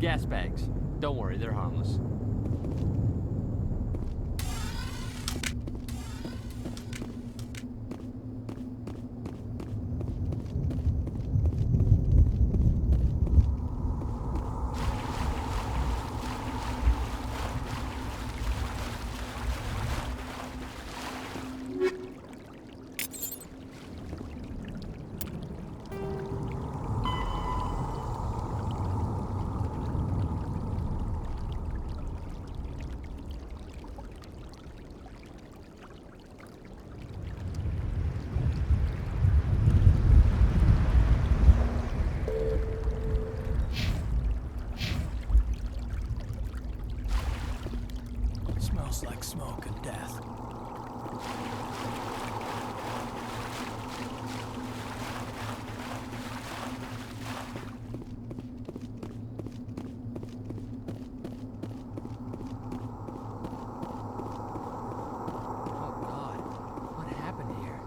Gas bags. Don't worry, they're harmless. Smells like smoke and death. Oh God, what happened here?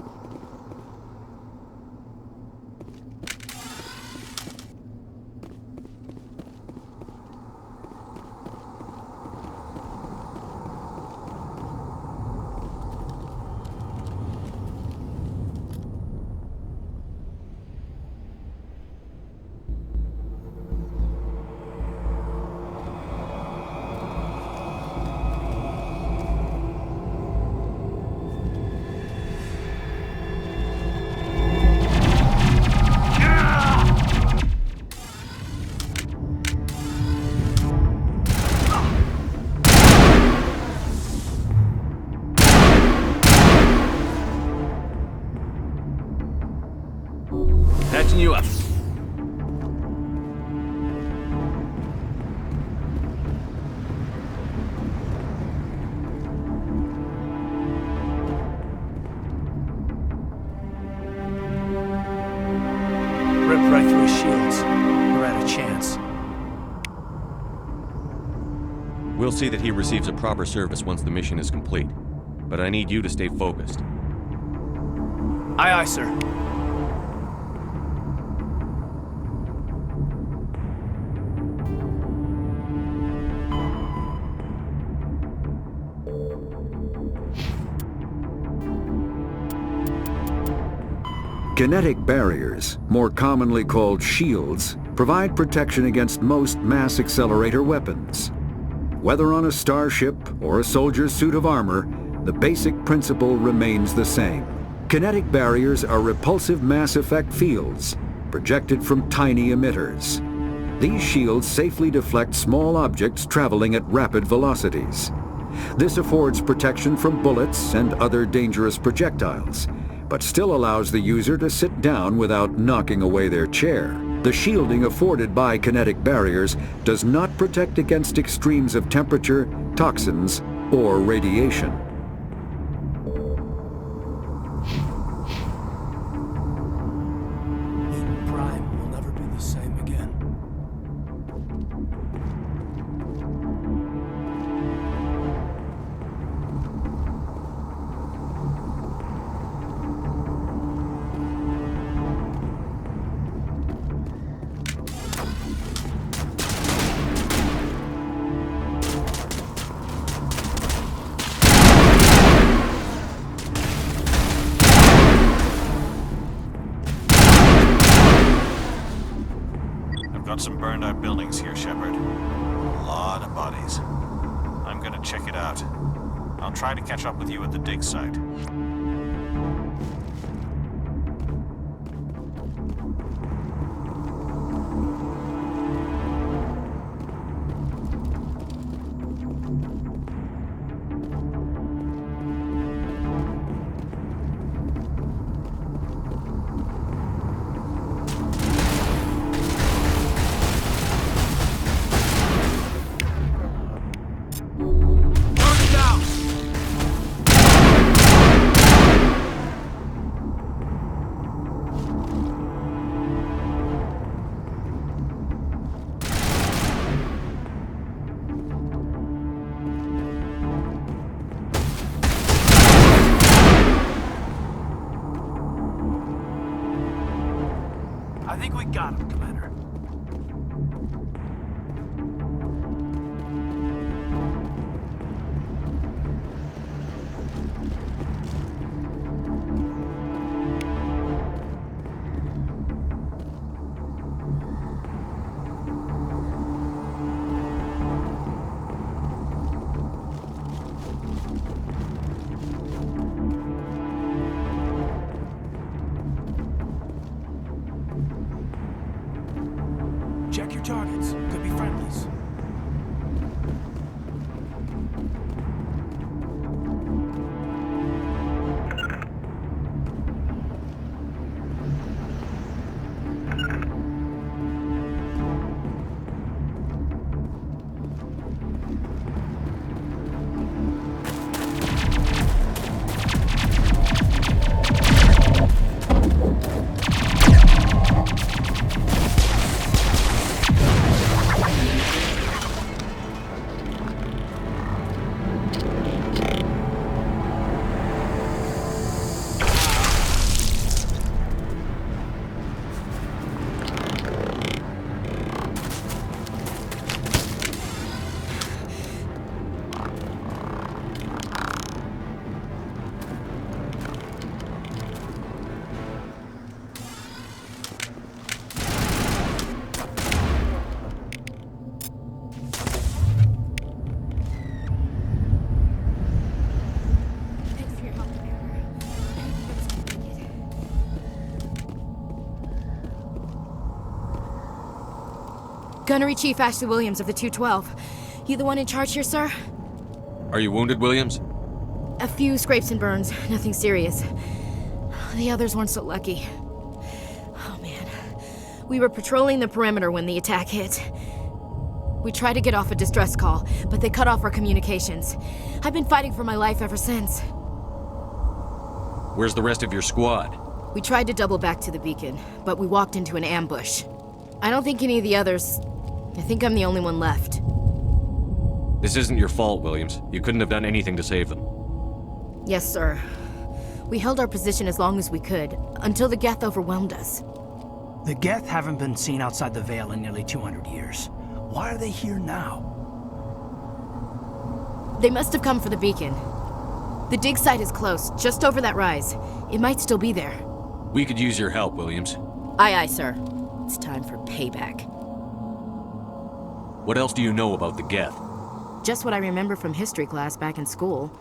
Patching you up. Rip right through his shields. We're at a chance. We'll see that he receives a proper service once the mission is complete. But I need you to stay focused. Aye, aye, sir. Kinetic barriers, more commonly called shields, provide protection against most mass accelerator weapons. Whether on a starship or a soldier's suit of armor, the basic principle remains the same. Kinetic barriers are repulsive mass effect fields, projected from tiny emitters. These shields safely deflect small objects traveling at rapid velocities. This affords protection from bullets and other dangerous projectiles, but still allows the user to sit down without knocking away their chair. The shielding afforded by kinetic barriers does not protect against extremes of temperature, toxins, or radiation. Eden Prime will never be the same again. Got some burned out buildings here, Shepard. A lot of bodies. I'm gonna check it out. I'll try to catch up with you at the dig site. I think we got him, Commander. Check your targets. Could be friendlies. Gunnery Chief Ashley Williams of the 212. You the one in charge here, sir? Are you wounded, Williams? A few scrapes and burns, nothing serious. The others weren't so lucky. Oh man. We were patrolling the perimeter when the attack hit. We tried to get off a distress call, but they cut off our communications. I've been fighting for my life ever since. Where's the rest of your squad? We tried to double back to the beacon, but we walked into an ambush. I don't think any of the others... I think I'm the only one left. This isn't your fault, Williams. You couldn't have done anything to save them. Yes, sir. We held our position as long as we could, until the Geth overwhelmed us. The Geth haven't been seen outside the Veil in nearly 200 years. Why are they here now? They must have come for the beacon. The dig site is close, just over that rise. It might still be there. We could use your help, Williams. Aye, aye, sir. It's time for payback. What else do you know about the Geth? Just what I remember from history class back in school.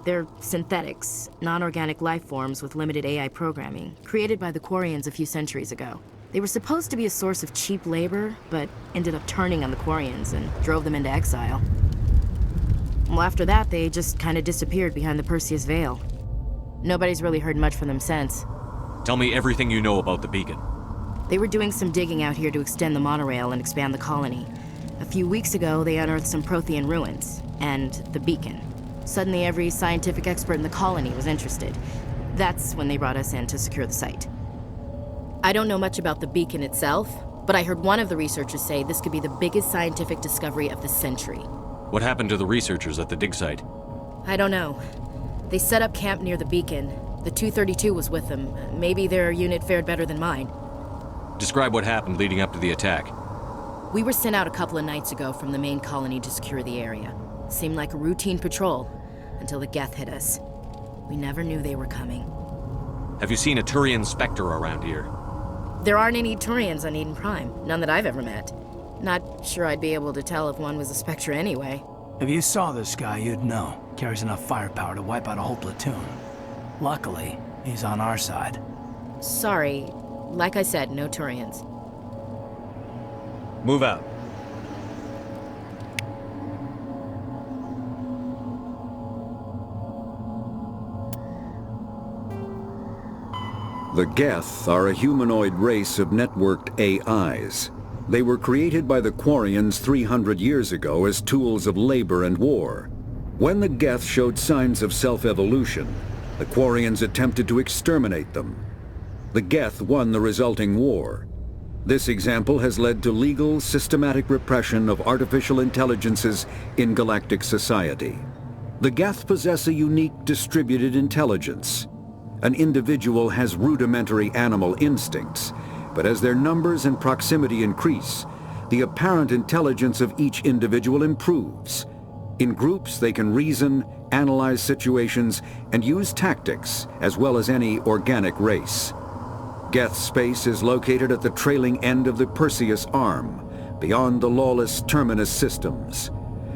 They're synthetics, non-organic life forms with limited AI programming, created by the Quarians a few centuries ago. They were supposed to be a source of cheap labor, but ended up turning on the Quarians and drove them into exile. Well, after that, they just kind of disappeared behind the Perseus Veil. Nobody's really heard much from them since. Tell me everything you know about the beacon. They were doing some digging out here to extend the monorail and expand the colony. A few weeks ago, they unearthed some Prothean ruins, and the beacon. Suddenly, every scientific expert in the colony was interested. That's when they brought us in to secure the site. I don't know much about the beacon itself, but I heard one of the researchers say this could be the biggest scientific discovery of the century. What happened to the researchers at the dig site? I don't know. They set up camp near the beacon. The 232 was with them. Maybe their unit fared better than mine. Describe what happened leading up to the attack. We were sent out a couple of nights ago from the main colony to secure the area. Seemed like a routine patrol, until the Geth hit us. We never knew they were coming. Have you seen a Turian Spectre around here? There aren't any Turians on Eden Prime, none that I've ever met. Not sure I'd be able to tell if one was a Spectre anyway. If you saw this guy, you'd know. Carries enough firepower to wipe out a whole platoon. Luckily, he's on our side. Sorry. Like I said, no Turians. Move out. The Geth are a humanoid race of networked AIs. They were created by the Quarians 300 years ago as tools of labor and war. When the Geth showed signs of self-evolution, the Quarians attempted to exterminate them. The Geth won the resulting war. This example has led to legal, systematic repression of artificial intelligences in galactic society. The Geth possess a unique distributed intelligence. An individual has rudimentary animal instincts, but as their numbers and proximity increase, the apparent intelligence of each individual improves. In groups, they can reason, analyze situations, and use tactics, as well as any organic race. Geth space is located at the trailing end of the Perseus Arm, beyond the lawless Terminus systems.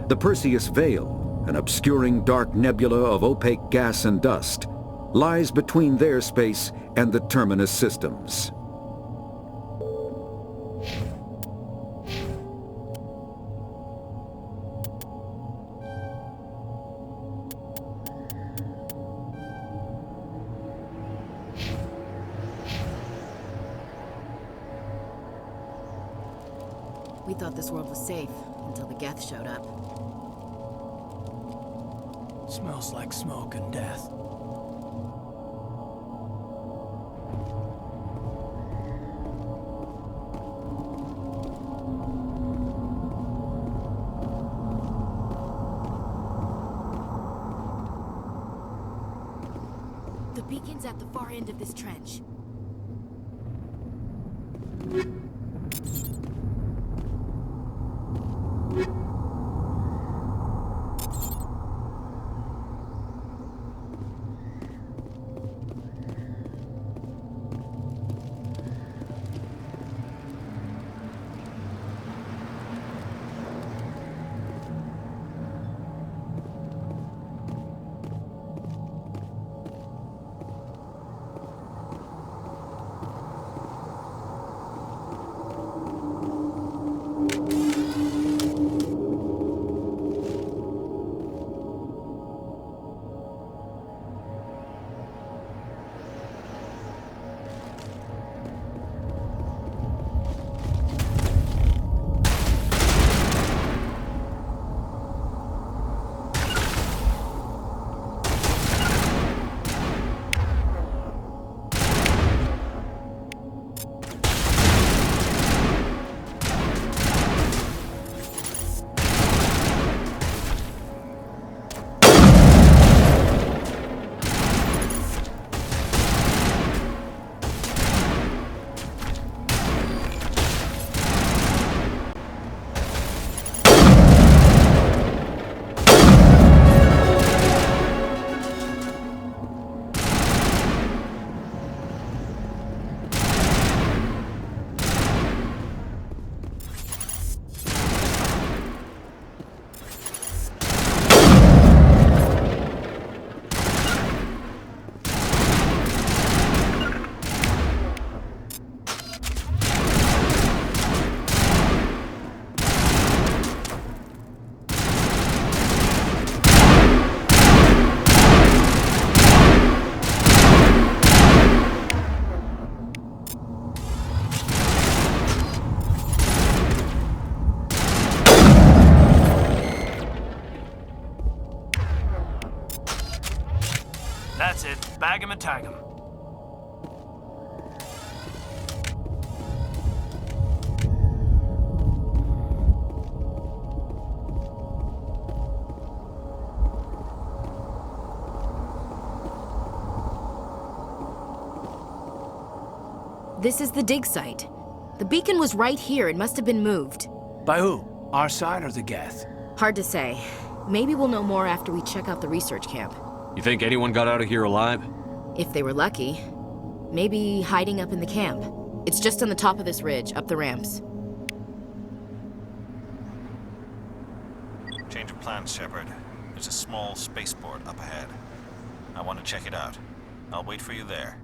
The Perseus Veil, an obscuring dark nebula of opaque gas and dust, lies between their space and the Terminus systems. We thought this world was safe until the Geth showed up. Smells like smoke and death. The beacon's at the far end of this trench. That's it. Bag him and tag him. This is the dig site. The beacon was right here. It must have been moved. By who? Our side or the Geth? Hard to say. Maybe we'll know more after we check out the research camp. You think anyone got out of here alive? If they were lucky. Maybe hiding up in the camp. It's just on the top of this ridge, up the ramps. Change of plans, Shepard. There's a small spaceport up ahead. I want to check it out. I'll wait for you there.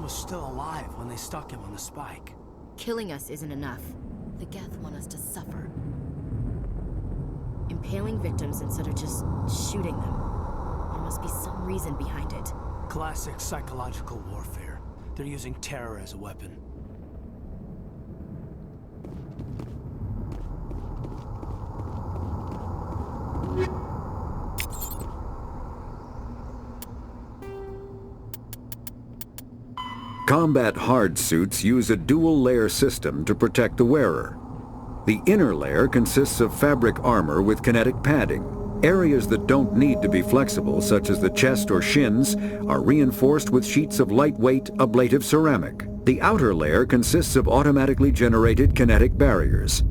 Still alive when they stuck him on the spike. Killing us isn't enough. The Geth want us to suffer. Impaling victims instead of just shooting them. There must be some reason behind it. Classic psychological warfare. They're using terror as a weapon. Combat hard suits use a dual-layer system to protect the wearer. The inner layer consists of fabric armor with kinetic padding. Areas that don't need to be flexible, such as the chest or shins, are reinforced with sheets of lightweight, ablative ceramic. The outer layer consists of automatically generated kinetic barriers.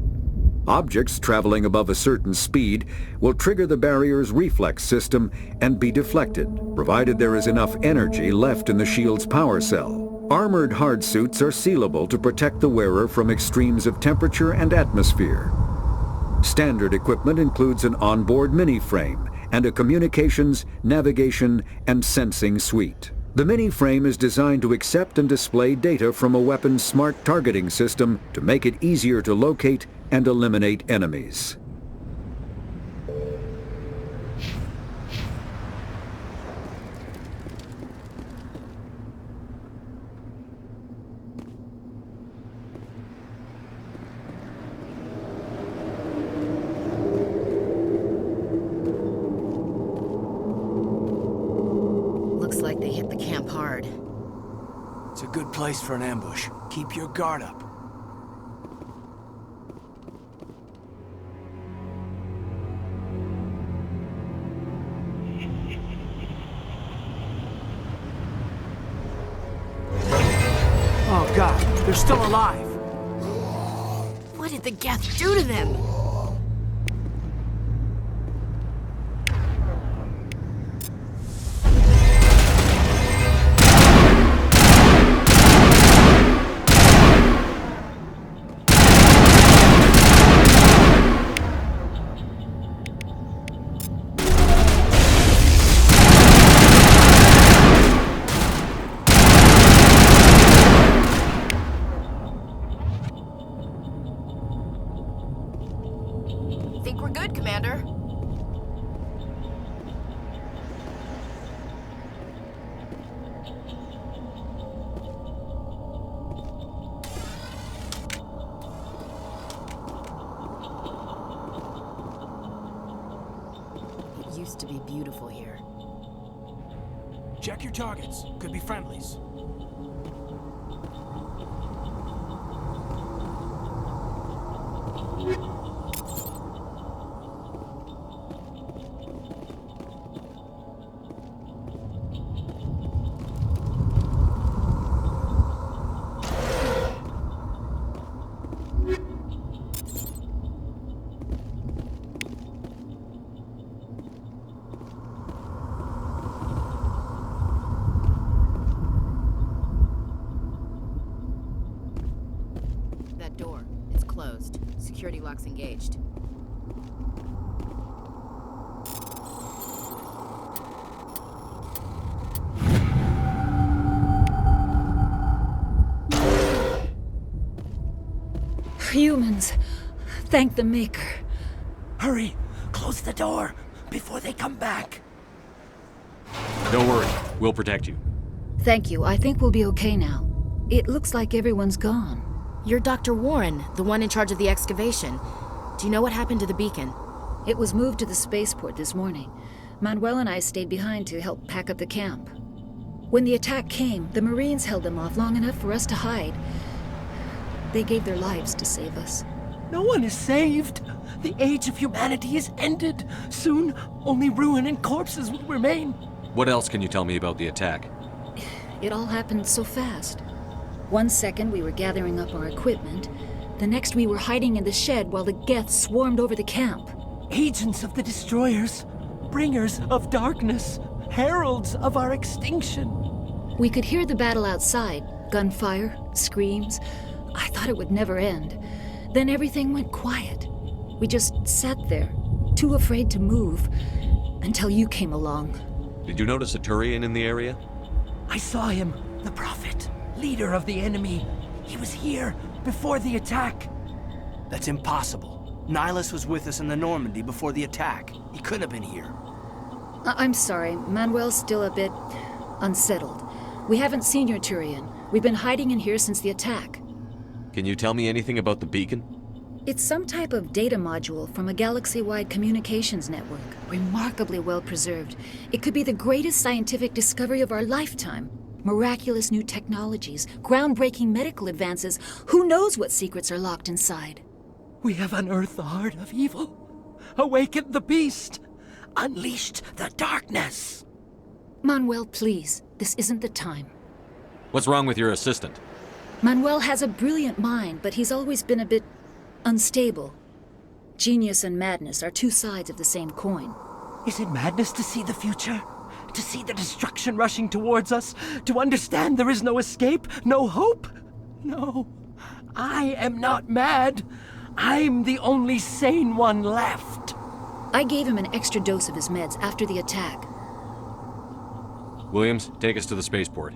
Objects traveling above a certain speed will trigger the barrier's reflex system and be deflected, provided there is enough energy left in the shield's power cell. Armored hard suits are sealable to protect the wearer from extremes of temperature and atmosphere. Standard equipment includes an onboard mini-frame and a communications, navigation, and sensing suite. The mini-frame is designed to accept and display data from a weapon's smart targeting system to make it easier to locate and eliminate enemies. Looks like they hit the camp hard. It's a good place for an ambush. Keep your guard up. Oh God, they're still alive! What did the Geth do to them? Think we're good, Commander? It used to be beautiful here. Check your targets. Could be friendlies. That door, it's closed. Security lock's engaged. Humans. Thank the Maker. Hurry! Close Close the door before they come back. Don't worry, we'll protect you. Thank you. I think we'll be okay now. It looks like everyone's gone. You're Dr. Warren, the one in charge of the excavation. Do you know what happened to the beacon? It was moved to the spaceport this morning. Manuel and I stayed behind to help pack up the camp. When the attack came, the Marines held them off long enough for us to hide. They gave their lives to save us. No one is saved. The age of humanity is ended. Soon, only ruin and corpses will remain. What else can you tell me about the attack? It all happened so fast. 1 second we were gathering up our equipment. The next we were hiding in the shed while the Geth swarmed over the camp. Agents of the destroyers, bringers of darkness, heralds of our extinction. We could hear the battle outside. Gunfire, screams. I thought it would never end. Then everything went quiet. We just sat there, too afraid to move, until you came along. Did you notice a Turian in the area? I saw him, the Prophet, leader of the enemy. He was here before the attack. That's impossible. Nihilus was with us in the Normandy before the attack. He couldn't have been here. I'm sorry, Manuel's still a bit unsettled. We haven't seen your Turian. We've been hiding in here since the attack. Can you tell me anything about the beacon? It's some type of data module from a galaxy-wide communications network, remarkably well preserved. It could be the greatest scientific discovery of our lifetime. Miraculous new technologies, groundbreaking medical advances. Who knows what secrets are locked inside? We have unearthed the heart of evil, awakened the beast, unleashed the darkness. Manuel, please, this isn't the time. What's wrong with your assistant? Manuel has a brilliant mind, but he's always been a bit unstable. Genius and madness are two sides of the same coin. Is it madness to see the future? To see the destruction rushing towards us? To understand there is no escape, no hope? No, I am not mad. I'm the only sane one left. I gave him an extra dose of his meds after the attack. Williams, take us to the spaceport.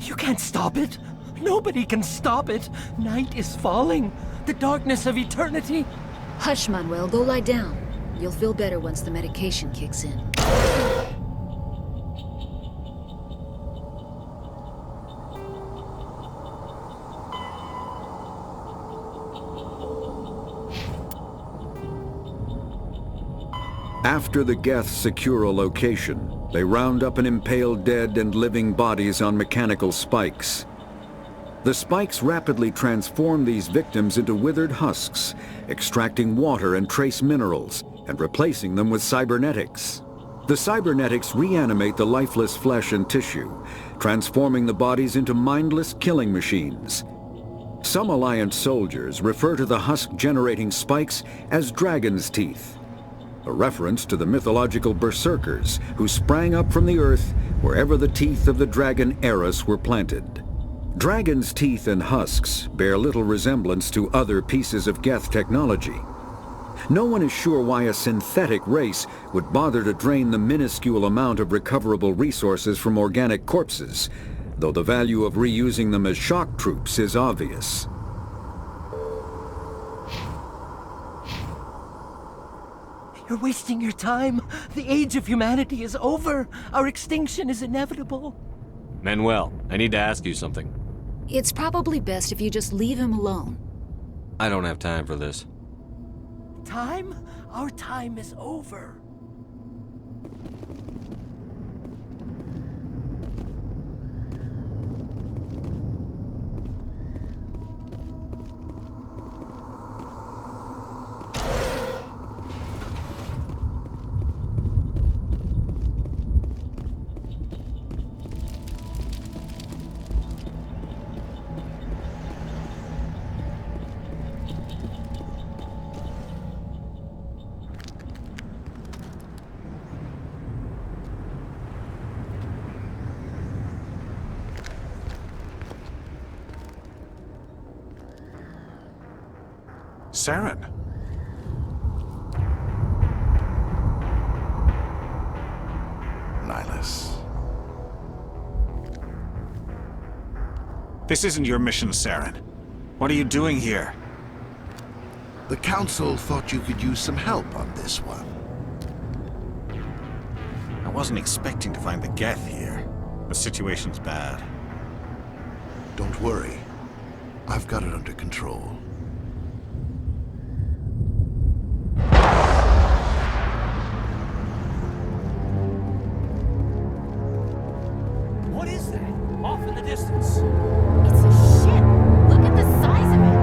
You can't stop it. Nobody can stop it. Night is falling. The darkness of eternity. Hush, Manuel, go lie down. You'll feel better once the medication kicks in. After the Geth secure a location, they round up and impale dead and living bodies on mechanical spikes. The spikes rapidly transform these victims into withered husks, extracting water and trace minerals, and replacing them with cybernetics. The cybernetics reanimate the lifeless flesh and tissue, transforming the bodies into mindless killing machines. Some Alliance soldiers refer to the husk-generating spikes as dragon's teeth, a reference to the mythological berserkers who sprang up from the earth wherever the teeth of the dragon Eris were planted. Dragon's teeth and husks bear little resemblance to other pieces of Geth technology. No one is sure why a synthetic race would bother to drain the minuscule amount of recoverable resources from organic corpses, though the value of reusing them as shock troops is obvious. You're wasting your time. The age of humanity is over. Our extinction is inevitable. Manuel, I need to ask you something. It's probably best if you just leave him alone. I don't have time for this. Time? Our time is over. Saren. Nihilus. This isn't your mission, Saren. What are you doing here? The Council thought you could use some help on this one. Wasn't expecting to find the Geth here. The situation's bad. Don't worry. I've got it under control. What is that? Off in the distance. It's a ship. Look at the size of it.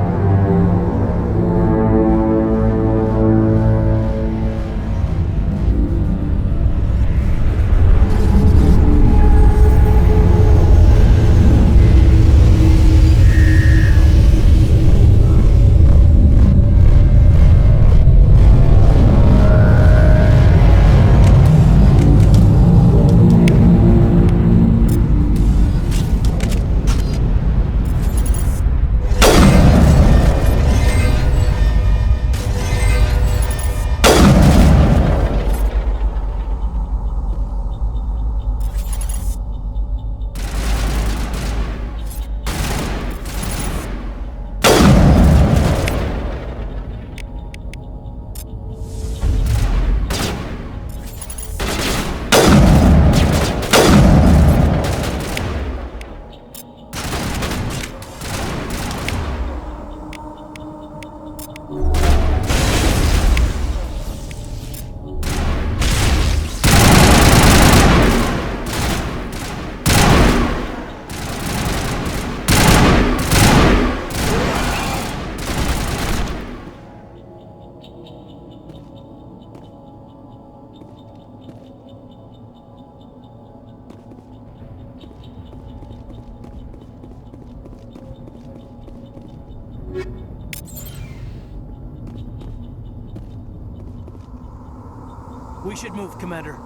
We should move, Commander.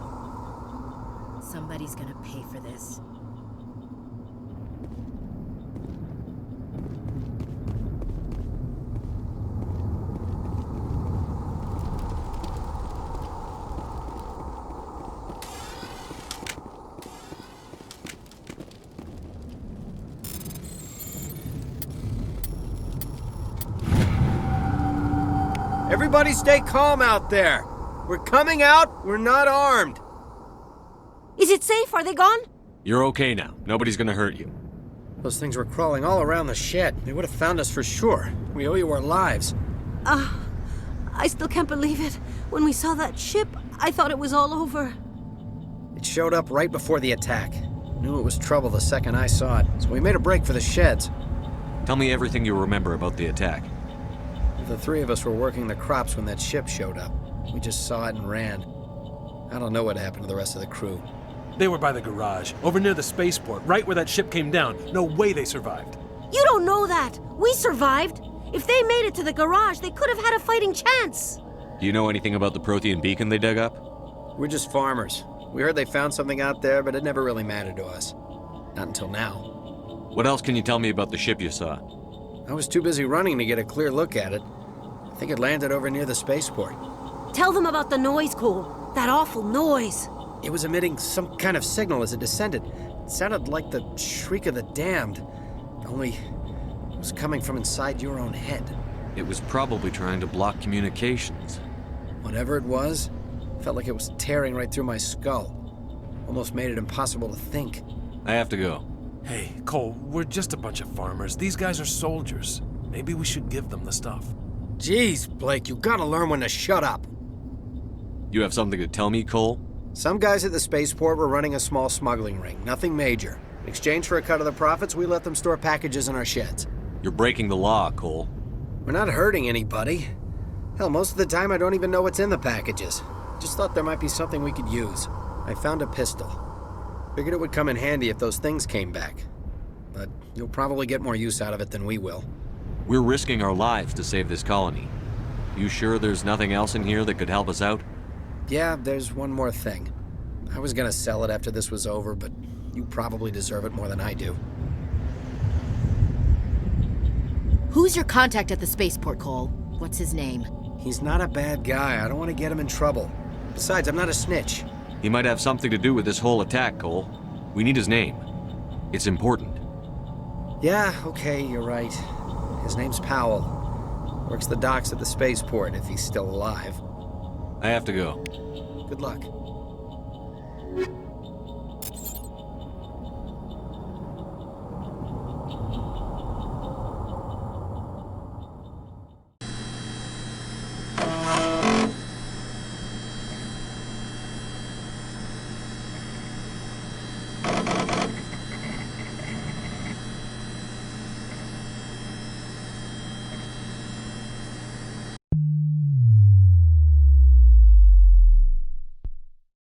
Somebody's gonna pay for this. Everybody stay calm out there. We're coming out, we're not armed. Is it safe? Are they gone? You're okay now. Nobody's gonna hurt you. Those things were crawling all around the shed. They would have found us for sure. We owe you our lives. I still can't believe it. When we saw that ship, I thought it was all over. It showed up right before the attack. Knew it was trouble the second I saw it, so we made a break for the sheds. Tell me everything you remember about the attack. The three of us were working the crops when that ship showed up. We just saw it and ran. I don't know what happened to the rest of the crew. They were by the garage, over near the spaceport, right where that ship came down. No way they survived. You don't know that. We survived. If they made it to the garage, they could have had a fighting chance. Do you know anything about the Prothean beacon they dug up? We're just farmers. We heard they found something out there, but it never really mattered to us. Not until now. What else can you tell me about the ship you saw? I was too busy running to get a clear look at it. I think it landed over near the spaceport. Tell them about the noise, Cole. That awful noise. It was emitting some kind of signal as it descended. It sounded like the shriek of the damned. Only it was coming from inside your own head. It was probably trying to block communications. Whatever it was, felt like it was tearing right through my skull. Almost made it impossible to think. I have to go. Hey, Cole, we're just a bunch of farmers. These guys are soldiers. Maybe we should give them the stuff. Jeez, Blake, you gotta learn when to shut up. You have something to tell me, Cole? Some guys at the spaceport were running a small smuggling ring, nothing major. In exchange for a cut of the profits, we let them store packages in our sheds. You're breaking the law, Cole. We're not hurting anybody. Hell, most of the time I don't even know what's in the packages. Just thought there might be something we could use. I found a pistol. Figured it would come in handy if those things came back. But you'll probably get more use out of it than we will. We're risking our lives to save this colony. You sure there's nothing else in here that could help us out? Yeah, there's one more thing. I was gonna sell it after this was over, but you probably deserve it more than I do. Who's your contact at the spaceport, Cole? What's his name? He's not a bad guy. I don't want to get him in trouble. Besides, I'm not a snitch. He might have something to do with this whole attack, Cole. We need his name. It's important. Yeah, okay, you're right. His name's Powell. Works the docks at the spaceport if he's still alive. I have to go. Good luck. Saren.